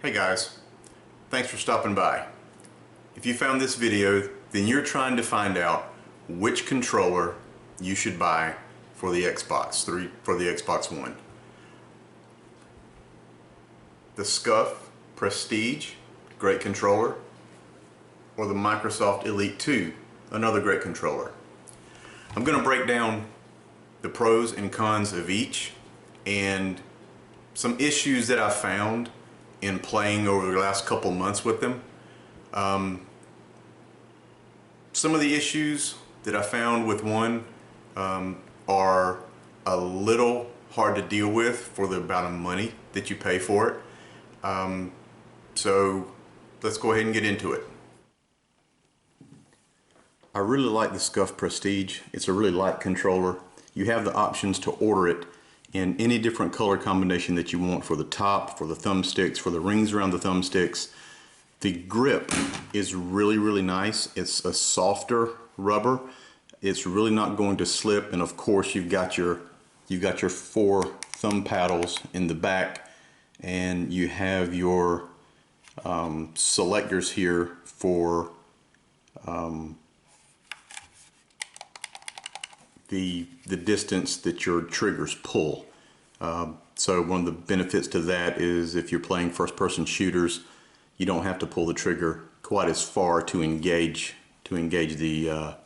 Hey guys, thanks for stopping by. If you found this video, then you're trying to find out which controller you should buy for the Xbox One. The Scuf Prestige, great controller, or the Microsoft Elite 2, another great controller. I'm going to break down the pros and cons of each and some issues that I found in playing over the last couple months with them. Some of the issues that I found with one are a little hard to deal with for the amount of money that you pay for it. So let's go ahead and get into it. I really like the Scuf Prestige. It's a really light controller. You have the options to order it in any different color combination that you want for the top, for the thumbsticks, for the rings around the thumbsticks. The grip is really nice. It's a softer rubber. It's really not going to slip, and of course you've got your 4 thumb paddles in the back, and you have your selectors here for the distance that your triggers pull. So one of the benefits to that is if you're playing first-person shooters, you don't have to pull the trigger quite as far to engage the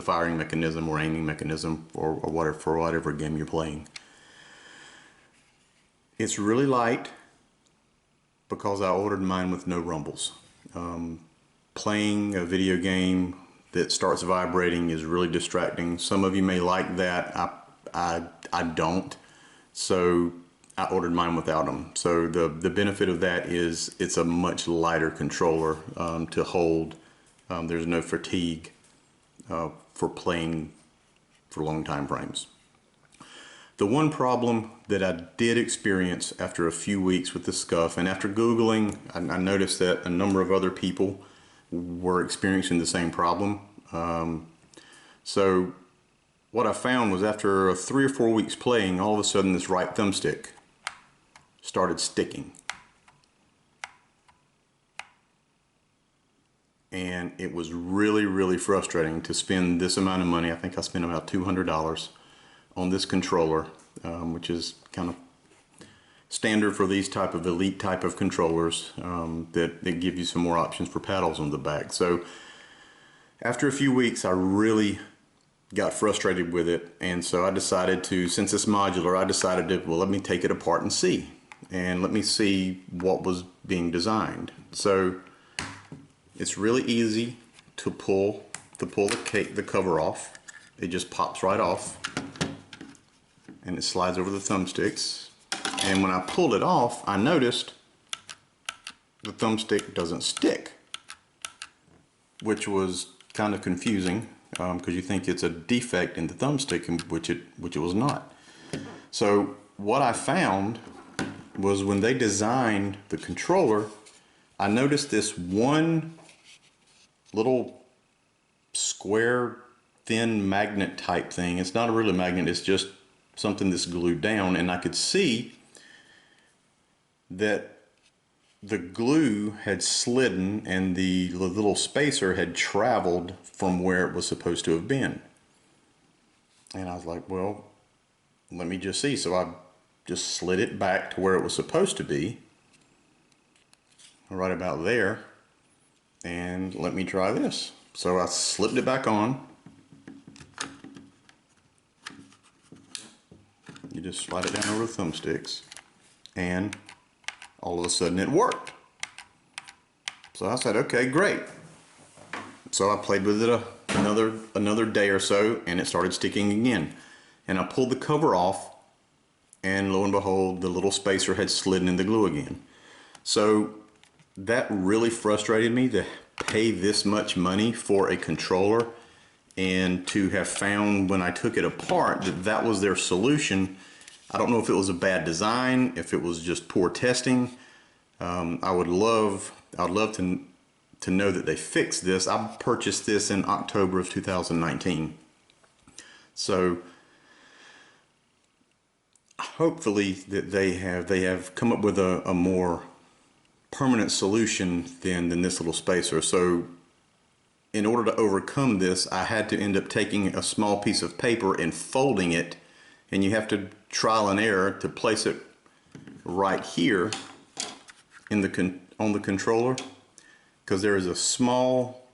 firing mechanism or aiming mechanism or whatever for whatever game you're playing. It's really light because I ordered mine with no rumbles. Playing a video game that starts vibrating is really distracting. Some of you may like that. I don't. So I ordered mine without them. So the benefit of that is it's a much lighter controller to hold. There's no fatigue for playing for long time frames. The one problem that I did experience after a few weeks with the Scuf, and after Googling, I noticed that a number of other people were experiencing the same problem. So what I found was after 3 or 4 weeks playing, all of a sudden this right thumbstick started sticking. And it was really frustrating to spend this amount of money. I think I spent about $200 on this controller, which is kind of standard for these type of elite type of controllers that give you some more options for paddles on the back. So after a few weeks, I really got frustrated with it, and so I decided to, since it's modular, I decided to, well, let me take it apart and see, and let me see what was being designed. So it's really easy to pull the cover off. It just pops right off, and it slides over the thumbsticks. And when I pulled it off, I noticed the thumbstick doesn't stick, which was kind of confusing because you think it's a defect in the thumbstick, which it was not. So what I found was when they designed the controller, I noticed this one little square thin magnet type thing. It's not a really magnet, it's just something that's glued down, and I could see that the glue had slidden and the little spacer had traveled from where it was supposed to have been. And I was like, well, let me just see. So I just slid it back to where it was supposed to be, right about there, and let me try this. So I slipped it back on. You just slide it down over the thumbsticks, and all of a sudden it worked. So I said, okay, great. So I played with it another day or so, and it started sticking again. And I pulled the cover off, and lo and behold, the little spacer had slidden in the glue again. So that really frustrated me to pay this much money for a controller, and to have found when I took it apart that was their solution. I don't know if it was a bad design, if it was just poor testing. I'd love to know that they fixed this. I purchased this in October of 2019. So hopefully that they have come up with a more permanent solution than this little spacer. So in order to overcome this, I had to end up taking a small piece of paper and folding it, and you have to trial and error to place it right here in on the controller, because there is a small,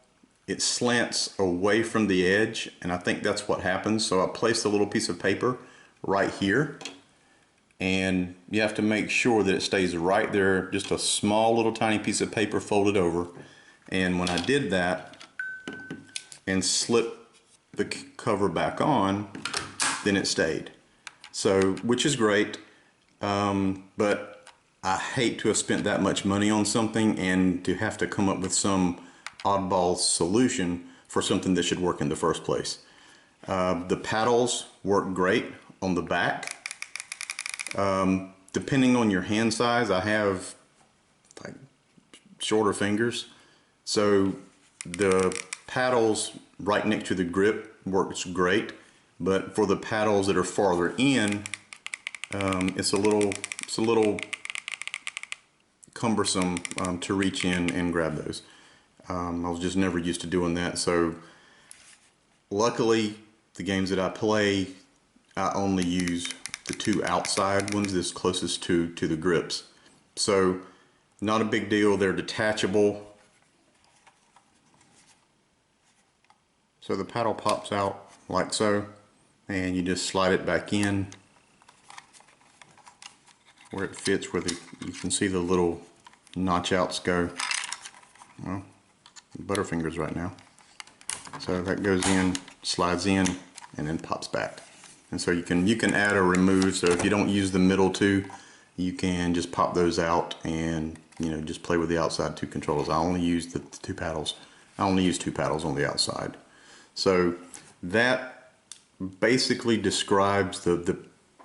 it slants away from the edge, and I think that's what happens. So I placed a little piece of paper right here, and you have to make sure that it stays right there, just a small little tiny piece of paper folded over. And when I did that and slip the cover back on, then it stayed. So, which is great, but I hate to have spent that much money on something and to have to come up with some oddball solution for something that should work in the first place. The paddles work great on the back. Depending on your hand size, I have like shorter fingers, so the paddles right next to the grip works great, but for the paddles that are farther in, it's a little cumbersome to reach in and grab those. I was just never used to doing that, so luckily the games that I play, I only use the two outside ones, this closest to the grips. So not a big deal, they're detachable. So the paddle pops out like so, and you just slide it back in where it fits, where you can see the little notch outs go. Well, butterfingers right now. So that goes in, slides in, and then pops back. And so you can add or remove. So if you don't use the middle two, you can just pop those out and just play with the outside two controllers. I only use the two paddles. I only use two paddles on the outside. So that basically describes the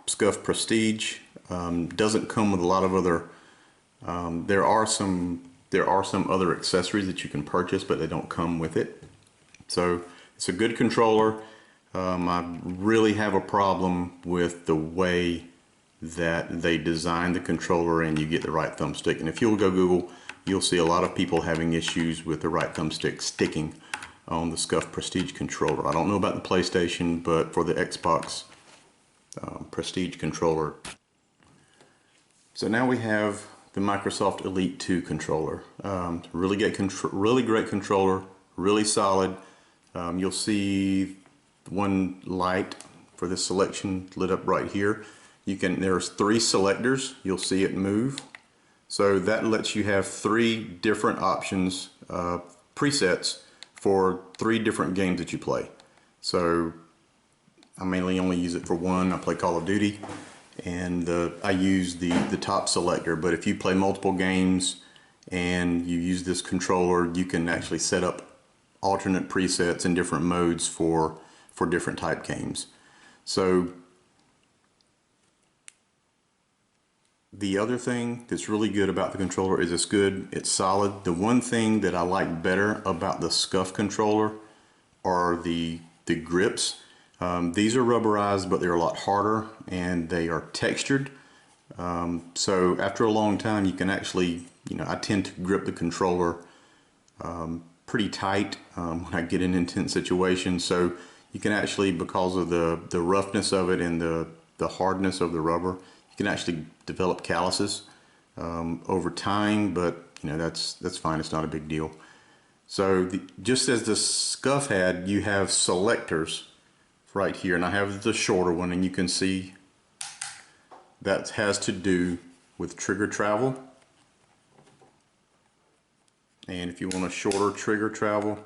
Scuf Prestige. Doesn't come with a lot of other. There are some other accessories that you can purchase, but they don't come with it. So it's a good controller. I really have a problem with the way that they design the controller and you get the right thumbstick. And if you'll go Google, you'll see a lot of people having issues with the right thumbstick sticking on the Scuf Prestige controller. I don't know about the PlayStation, but for the Xbox Prestige controller. So now we have the Microsoft Elite 2 controller. Really great controller, really solid. You'll see one light for this selection lit up right here. There's 3 selectors. You'll see it move. So that lets you have 3 different options, presets for 3 different games that you play. So I mainly only use it for one. I play Call of Duty, and I use the top selector. But if you play multiple games and you use this controller, you can actually set up alternate presets in different modes for different type games. So the other thing that's really good about the controller is it's solid. The one thing that I like better about the Scuf controller are the grips. These are rubberized, but they're a lot harder and they are textured. So after a long time, you can actually, I tend to grip the controller pretty tight when I get in intense situations. So you can actually, because of the roughness of it and the hardness of the rubber, you can actually develop calluses over time, but that's fine. It's not a big deal. So just as the Scuf had, you have selectors right here, and I have the shorter one, and you can see that has to do with trigger travel. And if you want a shorter trigger travel,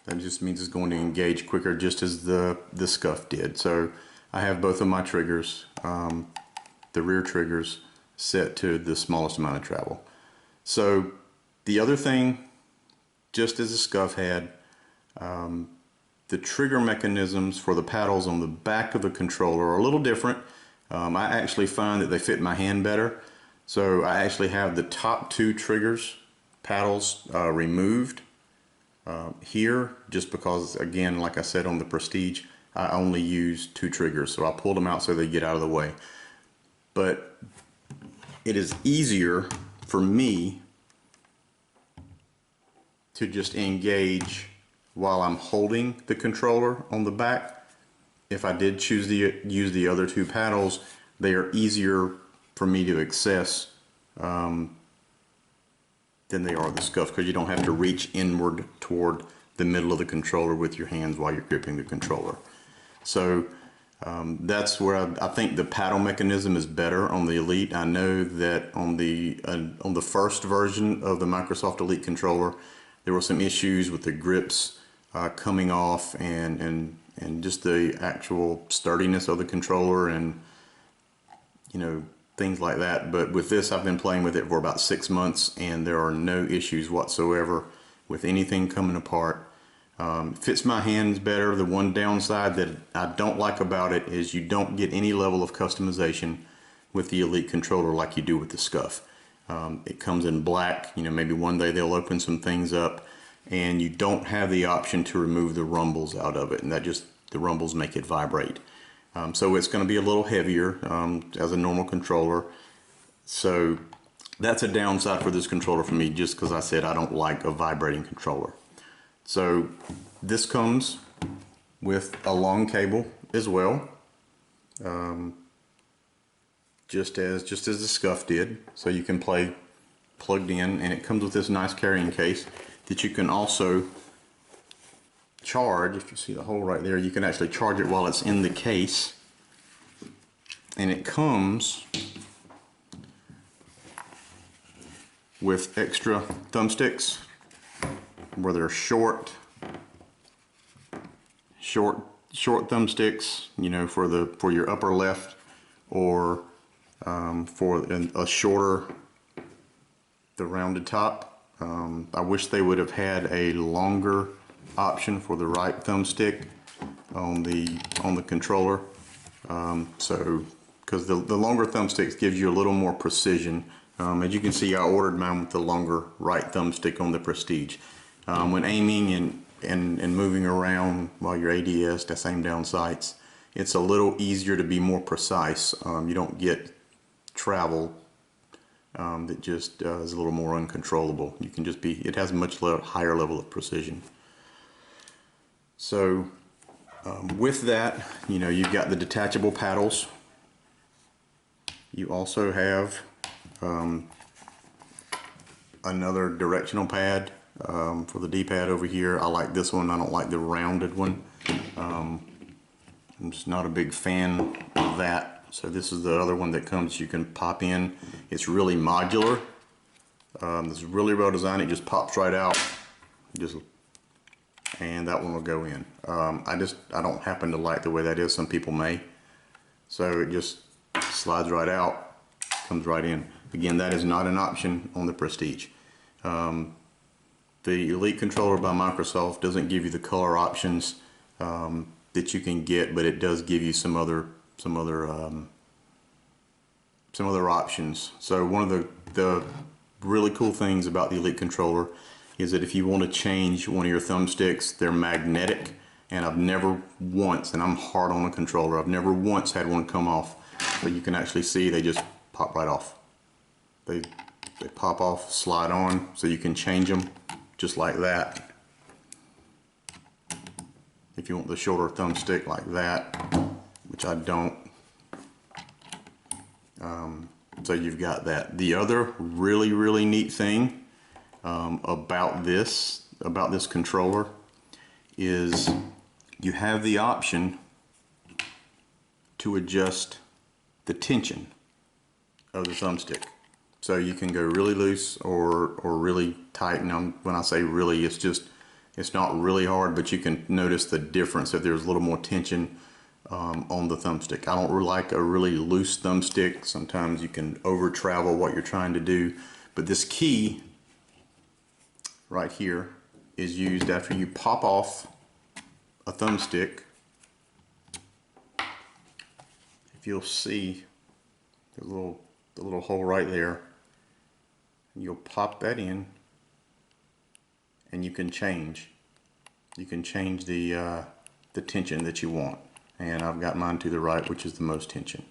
that just means it's going to engage quicker, just as the Scuf did. So I have both of my triggers, the rear triggers, set to the smallest amount of travel. So the other thing, just as the Scuf had, the trigger mechanisms for the paddles on the back of the controller are a little different. I actually find that they fit my hand better. So I actually have the top 2 triggers, paddles, removed here, just because, again, like I said on the Prestige, I only use 2 triggers. So I pulled them out so they get out of the way. But it is easier for me to just engage while I'm holding the controller on the back. If I did choose to use the other two paddles, they are easier for me to access than they are the Scuf, because you don't have to reach inward toward the middle of the controller with your hands while you're gripping the controller. So that's where I think the paddle mechanism is better on the Elite. I know that on the first version of the Microsoft Elite controller, there were some issues with the grips coming off and just the actual sturdiness of the controller, and you know, things like that. But with this, I've been playing with it for about 6 months, and there are no issues whatsoever with anything coming apart. Fits my hands better. The one downside that I don't like about it is you don't get any level of customization with the Elite controller like you do with the Scuf. It comes in black. You know, maybe one day they'll open some things up, and you don't have the option to remove the rumbles out of it, and that just, the rumbles make it vibrate. So it's going to be a little heavier as a normal controller. So that's a downside for this controller for me, just because I said I don't like a vibrating controller. So this comes with a long cable as well, just as the Scuf did. So you can play plugged in, and it comes with this nice carrying case that you can also charge. If you see the hole right there, you can actually charge it while it's in the case, and it comes with extra thumbsticks where they're short thumbsticks, you know, for your upper left, or for a shorter, the rounded top. I wish they would have had a longer option for the right thumbstick on the controller. So because the longer thumbsticks gives you a little more precision. As you can see, I ordered mine with the longer right thumbstick on the Prestige. When aiming and moving around while you're ADS, that's aim down sights, it's a little easier to be more precise. You don't get travel that just is a little more uncontrollable. You can just be, it has a much higher level of precision. So with that, you know, you've got the detachable paddles. You also have another directional pad for the D-pad over here. I like this one. I don't like the rounded one. I'm just not a big fan of that. So this is the other one that comes, you can pop in. It's really modular. It's really well designed. It just pops right out. And that one will go in. I don't happen to like the way that is. Some people may. So it just slides right out, comes right in. Again, that is not an option on the Prestige. The Elite controller by Microsoft doesn't give you the color options that you can get, but it does give you some other options. So one of the really cool things about the Elite controller is that if you want to change one of your thumbsticks, they're magnetic, and I've never once, and I'm hard on a controller, I've never once had one come off, but you can actually see they just pop right off. They pop off, slide on, so you can change them just like that. If you want the shorter thumbstick like that, which I don't. So you've got that. The other really neat thing about this controller is you have the option to adjust the tension of the thumbstick. So you can go really loose or really tight. Now when I say really, it's not really hard, but you can notice the difference if there's a little more tension on the thumbstick. I don't like a really loose thumbstick. Sometimes you can over travel what you're trying to do, but this key right here is used after you pop off a thumbstick. If you'll see the little hole right there, you'll pop that in, and you can change the tension that you want. And I've got mine to the right, which is the most tension.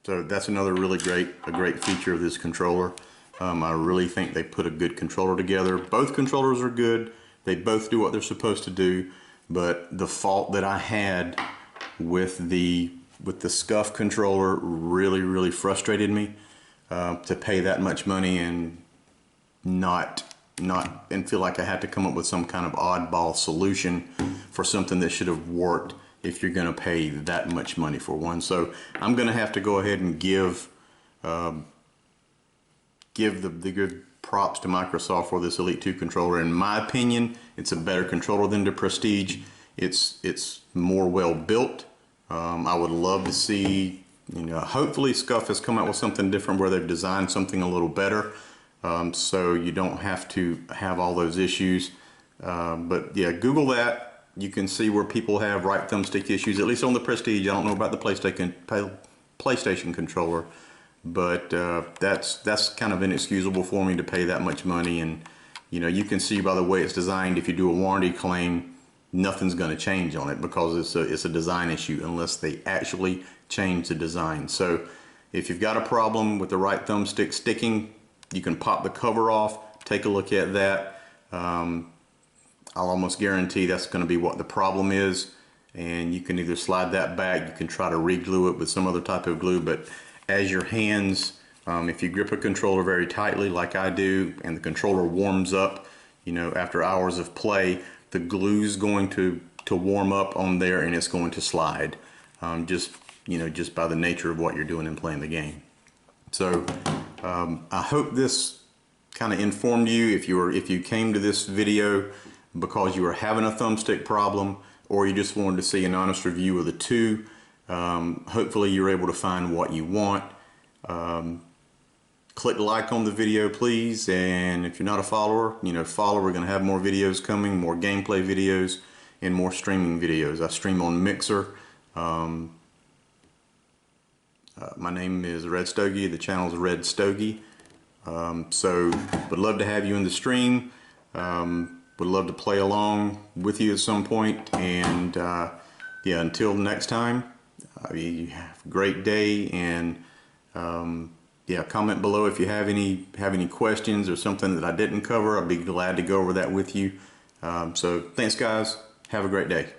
So that's another really great feature of this controller. I really think they put a good controller together. Both controllers are good. They both do what they're supposed to do. But the fault that I had with the Scuf controller really frustrated me, to pay that much money and not and feel like I had to come up with some kind of oddball solution for something that should have worked if you're going to pay that much money for one. So I'm going to have to go ahead and give the good props to Microsoft for this Elite 2 controller. In my opinion, it's a better controller than the Prestige. It's more well built. I would love to see, hopefully Scuf has come out with something different where they've designed something a little better, so you don't have to have all those issues. But yeah, Google that. You can see where people have right thumbstick issues, at least on the Prestige. I don't know about the PlayStation controller, but that's kind of inexcusable for me to pay that much money. And you can see by the way it's designed, if you do a warranty claim, nothing's going to change on it because it's a design issue unless they actually change the design. So if you've got a problem with the right thumbstick sticking, you can pop the cover off, take a look at that. I'll almost guarantee that's going to be what the problem is, and you can either slide that back, you can try to re-glue it with some other type of glue, but as your hands, if you grip a controller very tightly like I do and the controller warms up, after hours of play, the glue's going to warm up on there and it's going to slide, just by the nature of what you're doing and playing the game. So I hope this kind of informed you. If you came to this video because you were having a thumbstick problem, or you just wanted to see an honest review of the two, hopefully you're able to find what you want. Click like on the video, please, and if you're not a follower, follow. We're going to have more videos coming, more gameplay videos, and more streaming videos. I stream on Mixer. My name is Red Stogie. The channel is Red Stogie. So would love to have you in the stream. Would love to play along with you at some point. And yeah, until next time, you have a great day. And yeah, comment below if you have any questions or something that I didn't cover. I'd be glad to go over that with you. So thanks guys. Have a great day.